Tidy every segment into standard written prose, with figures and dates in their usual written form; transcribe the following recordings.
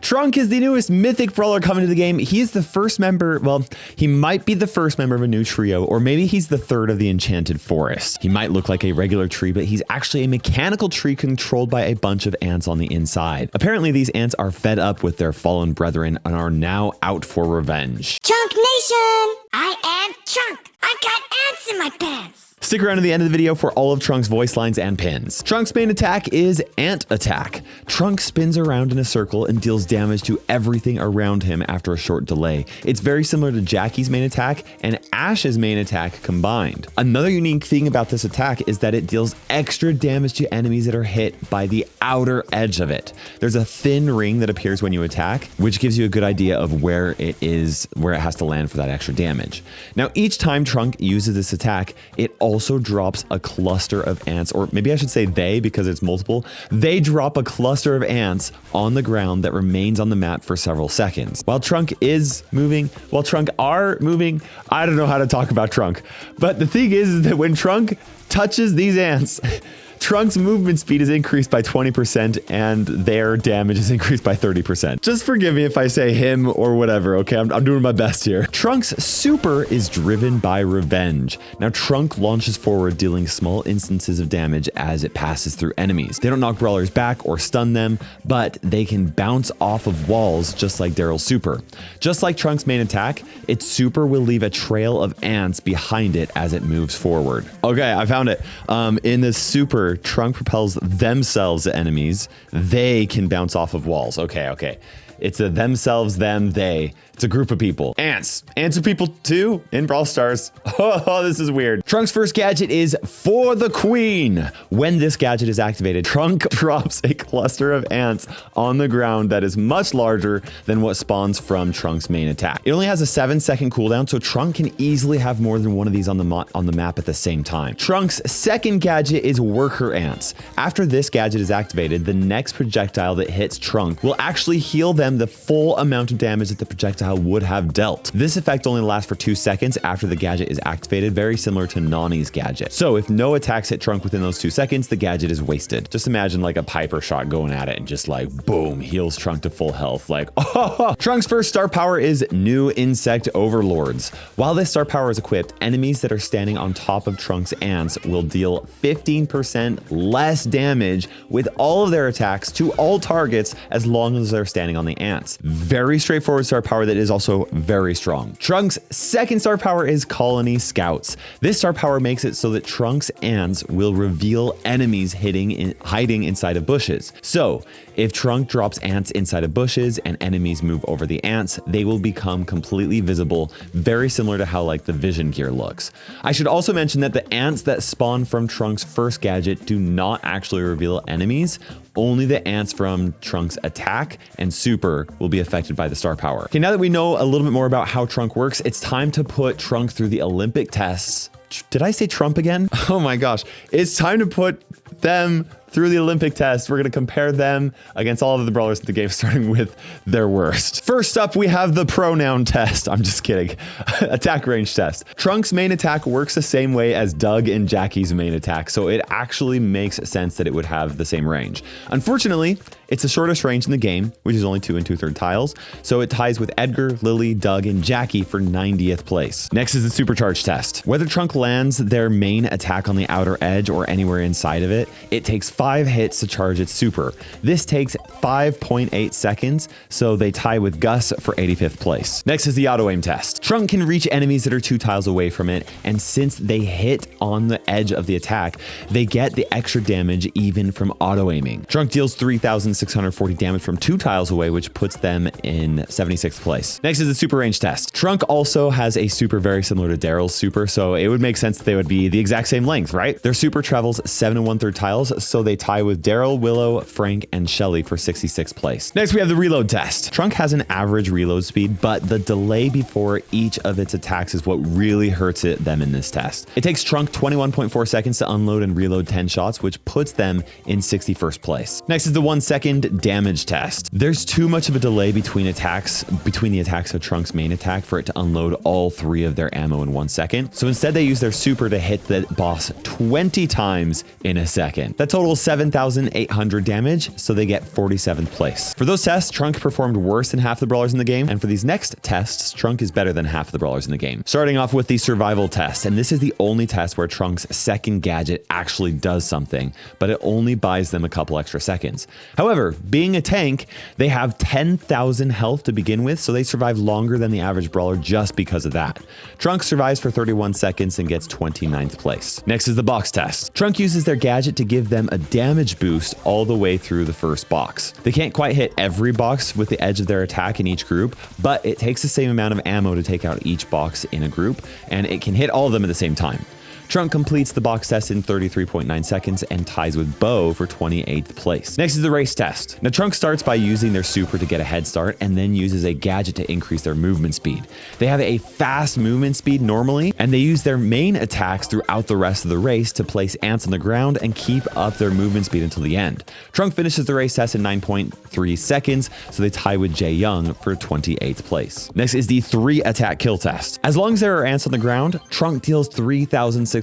Trunk is the newest mythic brawler coming to the game. He is the first member, well, he might be the first member of a new trio, or maybe he's the third of the Enchanted Forest. He might look like a regular tree, but he's actually a mechanical tree controlled by a bunch of ants on the inside. Apparently, these ants are fed up with their fallen brethren and are now out for revenge. Chunk Nation! I am Chunk! I've got ants in my pants! Stick around to the end of the video for all of Trunk's voice lines and pins. Trunk's main attack is Ant Attack. Trunk spins around in a circle and deals damage to everything around him after a short delay. It's very similar to Jackie's main attack and Ash's main attack combined. Another unique thing about this attack is that it deals extra damage to enemies that are hit by the outer edge of it. There's a thin ring that appears when you attack, which gives you a good idea of where it has to land for that extra damage. Now, each time Trunk uses this attack, it also drops a cluster of ants, or maybe I should say they, because it's multiple. They drop a cluster of ants on the ground that remains on the map for several seconds. While Trunk are moving, I don't know how to talk about Trunk. But the thing is that when Trunk touches these ants, Trunk's movement speed is increased by 20% and their damage is increased by 30%. Just forgive me if I say him or whatever, okay? I'm doing my best here. Trunk's super is driven by revenge. Now, Trunk launches forward, dealing small instances of damage as it passes through enemies. They don't knock brawlers back or stun them, but they can bounce off of walls just like Daryl's super. Just like Trunk's main attack, its super will leave a trail of ants behind it as it moves forward. Okay, I found it. In the super, Trunk propels themselves at enemies. They can bounce off of walls. Okay. It's a themselves, them, they. It's a group of people. Ants. Ants are people too in Brawl Stars. Oh, this is weird. Trunk's first gadget is For the Queen. When this gadget is activated, Trunk drops a cluster of ants on the ground that is much larger than what spawns from Trunk's main attack. It only has a 7-second cooldown, so Trunk can easily have more than one of these on the map at the same time. Trunk's second gadget is Worker Ants. After this gadget is activated, the next projectile that hits Trunk will actually heal them the full amount of damage that the projectile would have dealt. This effect only lasts for 2 seconds after the gadget is activated, very similar to Nani's gadget. So if no attacks hit Trunk within those 2 seconds, the gadget is wasted. Just imagine like a Piper shot going at it and just like boom, heals Trunk to full health. Like, oh. Trunk's first star power is New Insect Overlords. While this star power is equipped, enemies that are standing on top of Trunk's ants will deal 15% less damage with all of their attacks to all targets as long as they're standing on the ants. Very straightforward star power that is also very strong. Trunk's second star power is Colony Scouts. This star power makes it so that Trunk's ants will reveal enemies hiding inside of bushes. So if Trunk drops ants inside of bushes and enemies move over the ants, they will become completely visible, very similar to how like the vision gear looks. I should also mention that the ants that spawn from Trunk's first gadget do not actually reveal enemies. Only the ants from Trunk's attack and super will be affected by the star power. Okay, now that we know a little bit more about how Trunk works, it's time to put Trunk through the Olympic tests. Did I say Trump again? Oh my gosh. It's time to put them through the Olympic test. We're going to compare them against all of the brawlers in the game, starting with their worst. First up, we have the pronoun test. I'm just kidding. Attack range test. Trunk's main attack works the same way as Doug and Jackie's main attack, so it actually makes sense that it would have the same range. Unfortunately, it's the shortest range in the game, which is only 2 2/3 tiles, so it ties with Edgar, Lily, Doug, and Jackie for 90th place. Next is the supercharge test. Whether Trunk lands their main attack on the outer edge or anywhere inside of it, it takes 5 hits to charge its super. This takes 5.8 seconds, so they tie with Gus for 85th place. Next is the auto aim test. Trunk can reach enemies that are 2 tiles away from it, and since they hit on the edge of the attack, they get the extra damage even from auto aiming. Trunk deals 3,640 damage from 2 tiles away, which puts them in 76th place. Next is the super range test. Trunk also has a super very similar to Daryl's super, so it would make sense that they would be the exact same length, right? Their super travels 7 1/3 tiles, so they tie with Daryl, Willow, Frank, and Shelly for 66th place. Next, we have the reload test. Trunk has an average reload speed, but the delay before each of its attacks is what really hurts them in this test. It takes Trunk 21.4 seconds to unload and reload 10 shots, which puts them in 61st place. Next is the 1 second damage test. There's too much of a delay between the attacks of Trunk's main attack for it to unload all 3 of their ammo in 1 second. So instead they use their super to hit the boss 20 times in a second. That totals Total 7,800 damage, so they get 47th place. For those tests, Trunk performed worse than half the brawlers in the game, and for these next tests, Trunk is better than half the brawlers in the game. Starting off with the survival test, and this is the only test where Trunk's second gadget actually does something, but it only buys them a couple extra seconds. However, being a tank, they have 10,000 health to begin with, so they survive longer than the average brawler just because of that. Trunk survives for 31 seconds and gets 29th place. Next is the box test. Trunk uses their gadget to give them a damage boost all the way through the first box. They can't quite hit every box with the edge of their attack in each group, but it takes the same amount of ammo to take out each box in a group, and it can hit all of them at the same time. Trunk completes the box test in 33.9 seconds and ties with Bo for 28th place. Next is the race test. Now, Trunk starts by using their super to get a head start and then uses a gadget to increase their movement speed. They have a fast movement speed normally, and they use their main attacks throughout the rest of the race to place ants on the ground and keep up their movement speed until the end. Trunk finishes the race test in 9.3 seconds, so they tie with Jae Young for 28th place. Next is the 3 attack kill test. As long as there are ants on the ground, Trunk deals 3,640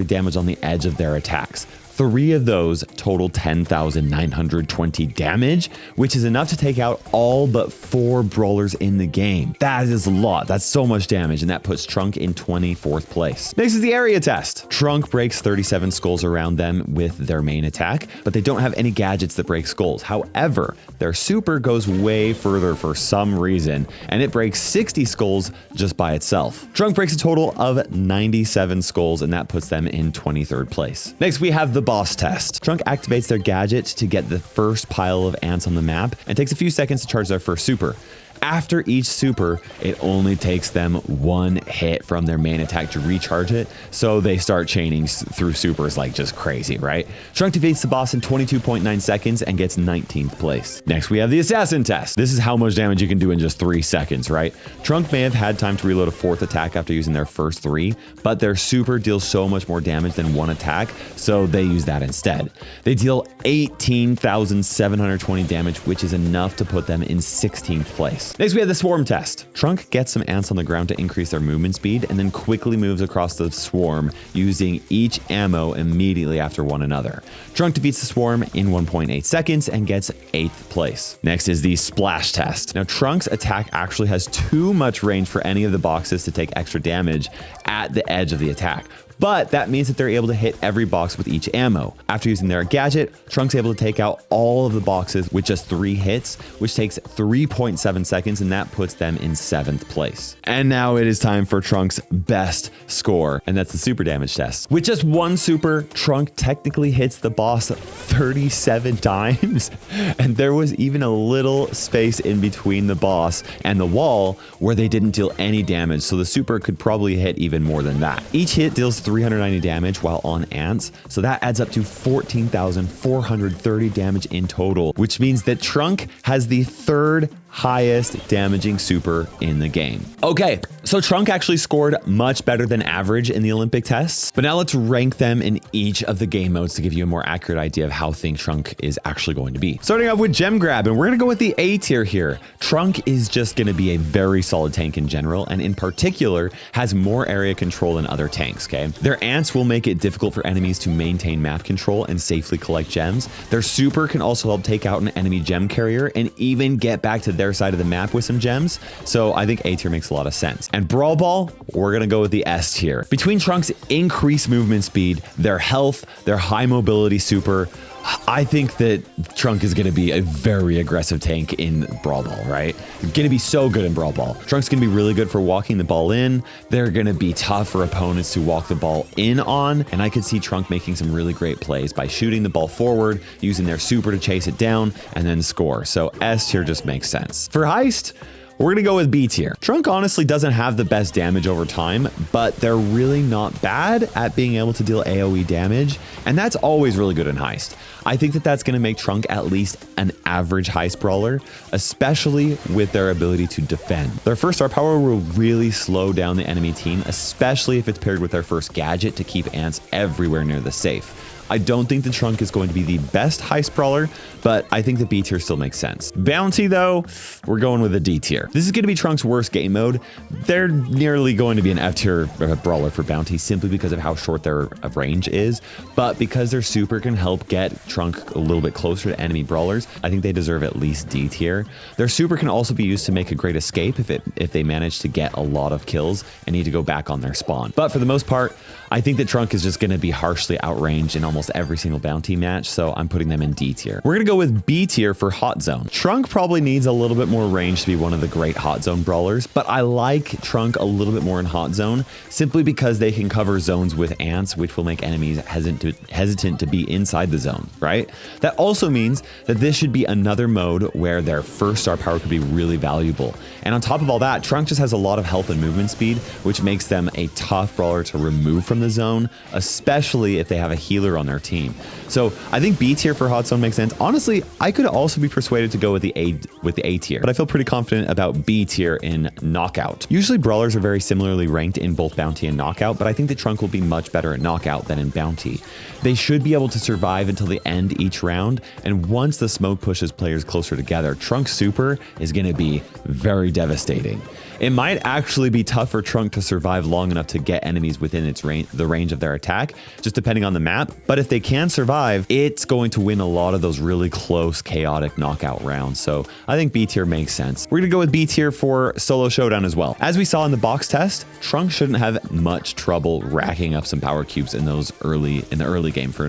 damage on the edge of their attacks. 3 of those total 10,920 damage, which is enough to take out all but 4 brawlers in the game. That is a lot. That's so much damage, and that puts Trunk in 24th place. Next is the area test. Trunk breaks 37 skulls around them with their main attack, but they don't have any gadgets that break skulls. However, their super goes way further for some reason, and it breaks 60 skulls just by itself. Trunk breaks a total of 97 skulls, and that puts them in 23rd place. Next, we have the boss test. Trunk activates their gadget to get the first pile of ants on the map and takes a few seconds to charge their first super. After each super, it only takes them 1 hit from their main attack to recharge it, so they start chaining through supers like just crazy, right? Trunk defeats the boss in 22.9 seconds and gets 19th place. Next, we have the assassin test. This is how much damage you can do in just 3 seconds, right? Trunk may have had time to reload a 4th attack after using their first 3, but their super deals so much more damage than 1 attack, so they use that instead. They deal 18,720 damage, which is enough to put them in 16th place. Next, we have the swarm test. Trunk gets some ants on the ground to increase their movement speed and then quickly moves across the swarm using each ammo immediately after one another. Trunk defeats the swarm in 1.8 seconds and gets 8th place. Next is the splash test. Now, Trunk's attack actually has too much range for any of the boxes to take extra damage at the edge of the attack, but that means that they're able to hit every box with each ammo. After using their gadget, Trunk's able to take out all of the boxes with just 3 hits, which takes 3.7 seconds, and that puts them in 7th place. And now it is time for Trunk's best score, and that's the super damage test. With just 1 super, Trunk technically hits the boss 37 times, and there was even a little space in between the boss and the wall where they didn't deal any damage, so the super could probably hit even more than that. Each hit deals 390 damage while on ants, so that adds up to 14,430 damage in total, which means that Trunk has the 3rd highest damaging super in the game. Okay, so Trunk actually scored much better than average in the Olympic tests, but now let's rank them in each of the game modes to give you a more accurate idea of how Think Trunk is actually going to be. Starting off with Gem Grab, and we're gonna go with the A tier here. Trunk is just gonna be a very solid tank in general, and in particular has more area control than other tanks, okay? Their ants will make it difficult for enemies to maintain map control and safely collect gems. Their super can also help take out an enemy gem carrier and even get back to their side of the map with some gems, so I think A tier makes a lot of sense. And Brawl Ball, we're gonna go with the S tier. Between Trunk's increased movement speed, their health, their high mobility super, I think that Trunk is going to be a very aggressive tank in Brawl Ball, right? Going to be so good in Brawl Ball. Trunk's going to be really good for walking the ball in. They're going to be tough for opponents to walk the ball in on. And I could see Trunk making some really great plays by shooting the ball forward, using their super to chase it down, and then score. So S tier just makes sense. For Heist, we're gonna go with B tier. Trunk honestly doesn't have the best damage over time, but they're really not bad at being able to deal AoE damage, and that's always really good in Heist. I think that that's gonna make Trunk at least an average Heist brawler, especially with their ability to defend. Their first star power will really slow down the enemy team, especially if it's paired with their first gadget to keep ants everywhere near the safe. I don't think the Trunk is going to be the best heist brawler, but I think the B tier still makes sense. Bounty though, we're going with a D tier. This is going to be Trunk's worst game mode. They're nearly going to be an F tier brawler for Bounty simply because of how short their range is, but because their super can help get Trunk a little bit closer to enemy brawlers, I think they deserve at least D tier. Their super can also be used to make a great escape if they manage to get a lot of kills and need to go back on their spawn. But for the most part, I think that Trunk is just going to be harshly outranged in almost every single Bounty match, so I'm putting them in D tier. We're going to go with B tier for Hot Zone. Trunk probably needs a little bit more range to be one of the great Hot Zone brawlers, but I like Trunk a little bit more in Hot Zone simply because they can cover zones with ants, which will make enemies hesitant to be inside the zone, right? That also means that this should be another mode where their first star power could be really valuable. And on top of all that, Trunk just has a lot of health and movement speed, which makes them a tough brawler to remove from the zone, especially if they have a healer on their team. So I think B tier for Hot Zone makes sense. Honestly, I could also be persuaded to go with the A tier, but I feel pretty confident about B tier in Knockout. Usually brawlers are very similarly ranked in both Bounty and Knockout, but I think the Trunk will be much better at Knockout than in Bounty. They should be able to survive until the end each round, and once the smoke pushes players closer together, Trunk's super is going to be very devastating. It might actually be tough for Trunk to survive long enough to get enemies within the range of their attack, just depending on the map. But if they can survive, it's going to win a lot of those really close, chaotic knockout rounds. So I think B tier makes sense. We're going to go with B tier for Solo Showdown as well. As we saw in the box test, Trunk shouldn't have much trouble racking up some power cubes in the early game for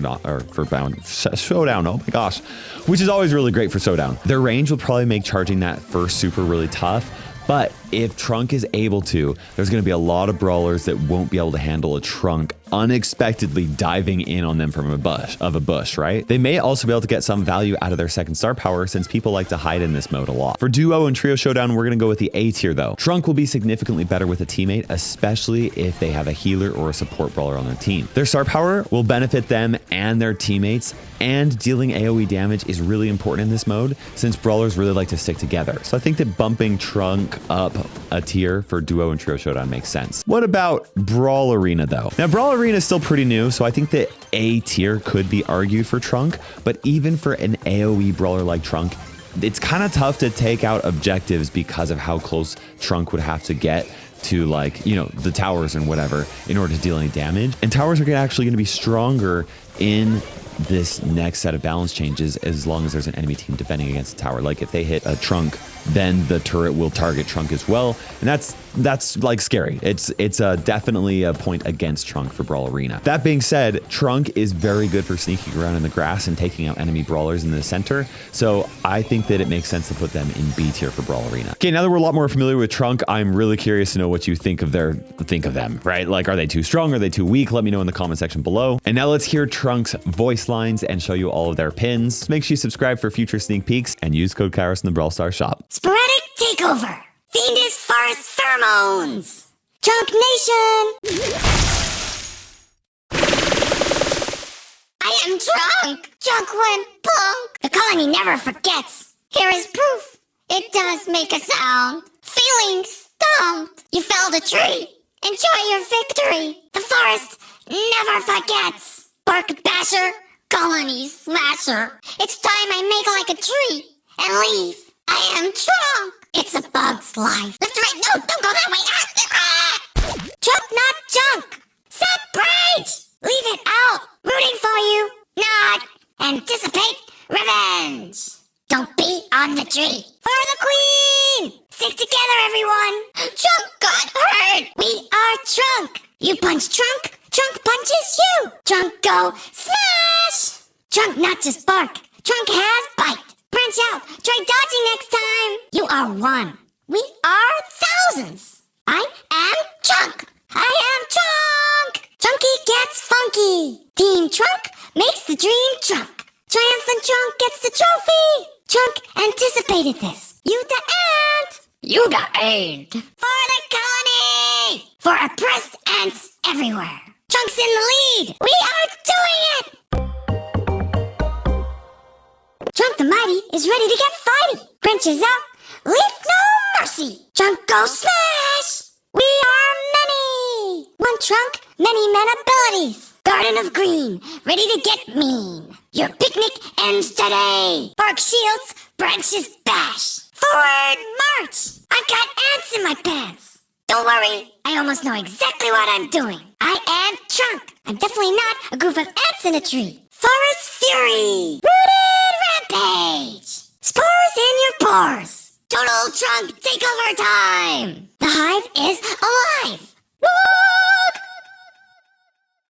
Showdown. Oh my gosh, which is always really great for Showdown. Their range will probably make charging that first super really tough. But if Trunk is able to, there's going to be a lot of brawlers that won't be able to handle a Trunk unexpectedly diving in on them from a bush, right? They may also be able to get some value out of their second star power since people like to hide in this mode a lot. For Duo and Trio Showdown, we're going to go with the A tier though. Trunk will be significantly better with a teammate, especially if they have a healer or a support brawler on their team. Their star power will benefit them and their teammates, and dealing AoE damage is really important in this mode since brawlers really like to stick together. So I think that bumping Trunk up a tier for Duo and Trio Showdown makes sense. What about Brawl Arena though? Now Brawl Arena is still pretty new, so I think that A tier could be argued for Trunk, but even for an AoE brawler like Trunk, it's kind of tough to take out objectives because of how close Trunk would have to get to, like, you know, the towers and whatever in order to deal any damage. And towers are actually going to be stronger in this next set of balance changes as long as there's an enemy team defending against a tower. Like if they hit a Trunk, then the turret will target Trunk as well, and that's like scary. It's definitely a point against Trunk for Brawl Arena. That being said, Trunk is very good for sneaking around in the grass and taking out enemy brawlers in the center, so I think that it makes sense to put them in B tier for Brawl Arena. Okay, now that we're a lot more familiar with Trunk, I'm really curious to know what you think of them, right? Like, are they too strong? Are they too weak? Let me know in the comment section below. And now let's hear Trunk's voice lines and show you all of their pins. Make sure you subscribe for future sneak peeks and use code Kairos in the Brawl Stars shop. Sporadic takeover. Fiendish forest pheromones. Chunk Nation. I am drunk. Chunk went punk. The colony never forgets. Here is proof. It does make a sound. Feeling stumped. You felled a tree. Enjoy your victory. The forest never forgets. Bark basher. Colony smasher. It's time I make like a tree and leave. I am drunk. It's a bug's life. Left, right, no, don't go that way. Chunk, not junk. Separate. Leave it out. Rooting for you. Not anticipate revenge. Don't be on the tree. For the queen. Stick together, everyone. Chunk got hurt. We are Trunk. You punch Trunk. Trunk punches you. Trunk go smash. Trunk not just bark. Trunk has bite. Branch out. Try dodging next time. You are one. We are thousands. I am Trunk. I am Trunk. Chunky gets funky. Team Trunk makes the dream Trunk. Triumphant Trunk gets the trophy. Trunk anticipated this. You the ant. You the aid. For the colony. For oppressed ants everywhere. Trunk's in the lead. We are doing it. Trunk the Mighty is ready to get fighty. Branches out, leave no mercy. Trunk go smash. We are many. One Trunk, many men abilities. Go garden of green, ready to get mean. Your picnic ends today. Bark shields, branches bash. Forward march! I've got ants in my pants. Don't worry, I almost know exactly what I'm doing. I am Trunk. I'm definitely not a group of ants in a tree. Forest Fury! Rooted Rampage! Spores in your pores! Total Trunk takeover time! The hive is